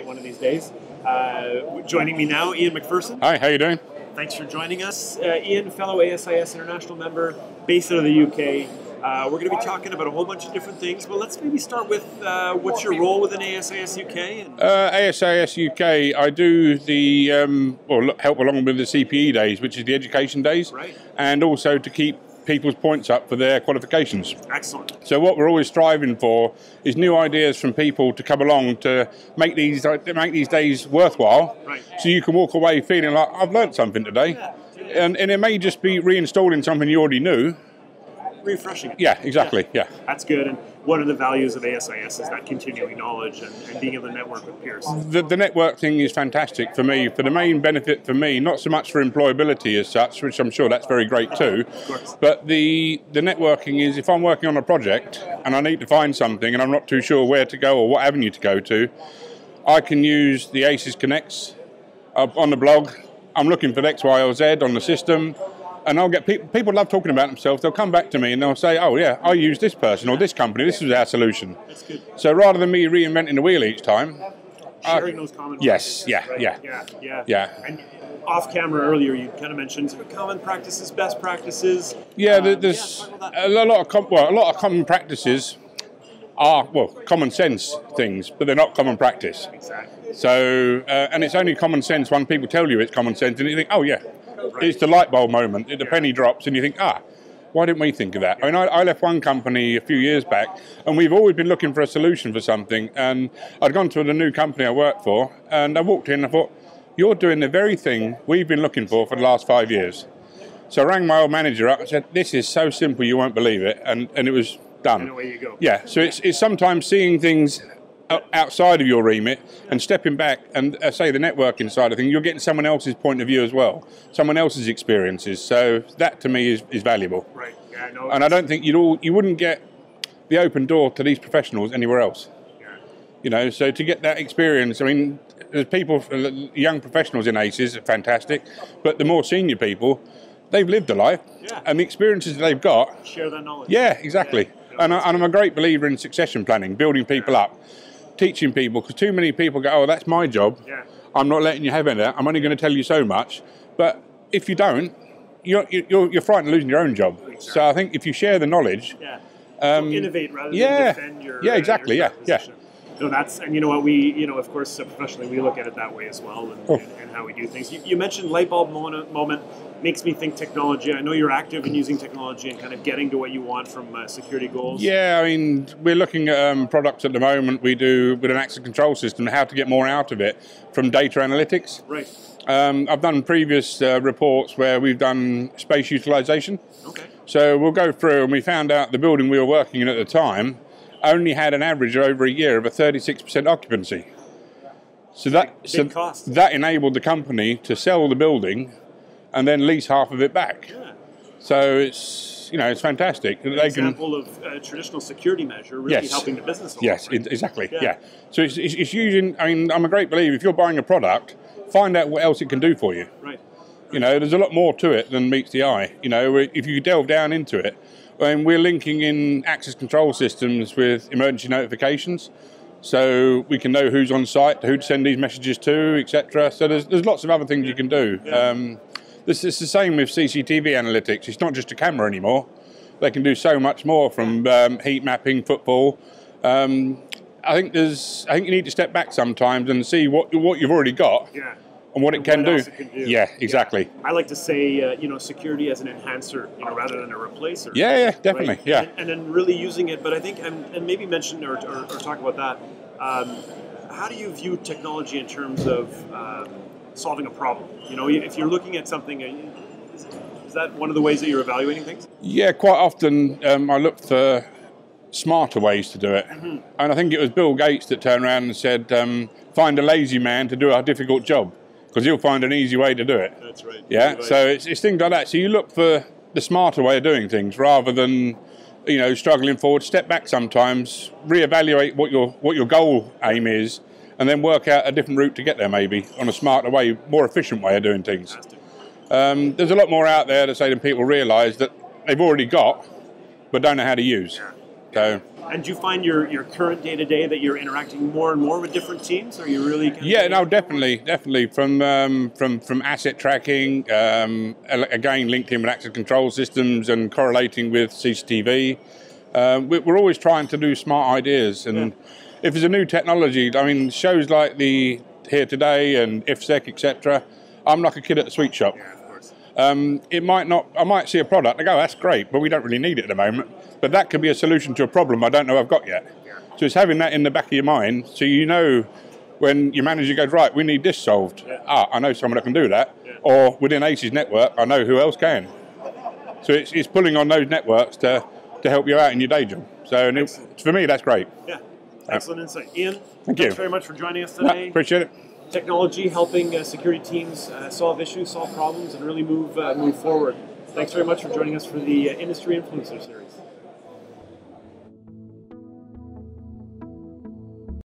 One of these days. Joining me now, Iain Macpherson. Hi, how you doing? Thanks for joining us. Iain, fellow ASIS International member, based out of the UK. We're going to be talking about a whole bunch of different things, but let's maybe start with what's your role within ASIS UK? ASIS UK, I do the, help along with the CPE days, which is the education days, Right. and also to keep people's points up for their qualifications. Excellent. So what we're always striving for is new ideas from people to come along to make these days worthwhile. Right. So you can walk away feeling like, I've learnt something today. Yeah. And it may just be reinstalling something you already knew. Refreshing. Yeah, exactly, yeah. That's good. And one of the values of ASIS is that continuing knowledge and being able to network with peers. The network thing is fantastic for me. For the main benefit for me, not so much for employability as such, which I'm sure that's very great too, Of course. but the networking is if I'm working on a project and I need to find something and I'm not too sure where to go or what avenue to go to, I can use the ASIS Connects on the blog. I'm looking for X, Y, or Z on the system. And I'll get people love talking about themselves. They'll come back to me and they'll say, "Oh yeah, I use this person or this company. This is our solution." That's good. So rather than me reinventing the wheel each time, Sharing those common yes, practices, yeah, right? yeah. Yeah. And off camera earlier, you kind of mentioned sort of common practices, best practices. Yeah, there's talk about that. a lot of common practices are common sense things, but they're not common practice. Exactly. So and it's only common sense when people tell you it's common sense, and you think, "Oh yeah." Right. It's the light bulb moment, the penny drops, and you think, why didn't we think of that? I mean, I left one company a few years back, and we've always been looking for a solution for something, and I'd gone to the new company I worked for, and I walked in and I thought, you're doing the very thing we've been looking for the last 5 years. So I rang my old manager up and said, this is so simple you won't believe it, and it was done. And away you go. Yeah, so it's sometimes seeing things outside of your remit and stepping back and say the networking side of things, you're getting someone else's point of view as well, someone else's experiences. So that to me is valuable. Right. Yeah. No. And I don't think you wouldn't get the open door to these professionals anywhere else. Yeah. You know, so to get that experience, I mean, there's people, young professionals in ACES are fantastic, but the more senior people, they've lived a life, Yeah. and the experiences they've got. Share that knowledge. Yeah, exactly. Yeah. And I'm a great believer in succession planning, building people up. Teaching people, because too many people go, oh, that's my job. Yeah. I'm not letting you have any of that. I'm only going to tell you so much. But if you don't, you're frightened of losing your own job. Exactly. So I think if you share the knowledge, Yeah. So innovate rather than defend your exactly, your yeah. position. No, that's, and you know what, we, of course, professionally, we look at it that way as well, and how we do things. You mentioned light bulb moment, makes me think technology. I know you're active in using technology and kind of getting to what you want from security goals. Yeah, I mean, we're looking at products at the moment we do with an access control system, how to get more out of it from data analytics. Right. I've done previous reports where we've done space utilization. Okay. So we'll go through, and we found out the building we were working in at the time only had an average over a year of a 36% occupancy. So Big cost. that enabled the company to sell the building and then lease half of it back. Yeah. So it's fantastic. An example of a traditional security measure really helping the business along, Yes, right? exactly. Yeah. So it's using. I mean, I'm a great believer. If you're buying a product, find out what else it can do for you. Right. You know, there's a lot more to it than meets the eye. You know, if you delve down into it, and we're linking in access control systems with emergency notifications, so we can know who's on site, who to send these messages to, etc. So there's lots of other things you can do. Yeah. This is the same with CCTV analytics. It's not just a camera anymore. They can do so much more, from heat mapping, footfall. I think you need to step back sometimes and see what you've already got. Yeah. And what it can do. else it can do. Yeah, exactly. Yeah. I like to say, security as an enhancer, rather than a replacer. Yeah, definitely. Right? Yeah. And then really using it. But I think, and maybe mention or talk about that. How do you view technology in terms of solving a problem? If you're looking at something, is that one of the ways that you're evaluating things? Yeah, quite often I look for smarter ways to do it. Mm-hmm. And I think it was Bill Gates that turned around and said, find a lazy man to do a difficult job, because he'll find an easy way to do it. That's right. Yeah, so it's things like that. So you look for the smarter way of doing things rather than, struggling forward. Step back sometimes, reevaluate what your goal aim is, and then work out a different route to get there, maybe on a smarter way, more efficient way of doing things. There's a lot more out there to say than people realise that they've already got, but don't know how to use. So And do you find your current day-to-day that you're interacting more and more with different teams? Or are you really? Yeah, no, definitely. From asset tracking, again linked in with access control systems and correlating with CCTV. We're always trying to do smart ideas, and if there's a new technology, I mean, shows like the Here Today and IFSEC, etc. I'm like a kid at the sweet shop. Yeah, of course. It might not. I might see a product. I go, that's great, but we don't really need it at the moment. But that could be a solution to a problem I don't know I've got yet. Yeah. So it's having that in the back of your mind, so you know when your manager goes, right, we need this solved. Yeah. I know someone that can do that. Yeah. Or within ASIS network, I know who else can. So it's pulling on those networks to help you out in your day job. So for me, that's great. Yeah. Excellent insight. Iain, thanks very much for joining us today. No, appreciate it. Technology helping security teams solve issues, solve problems, and really move forward. Thanks very much for joining us for the Industry Influencer Series.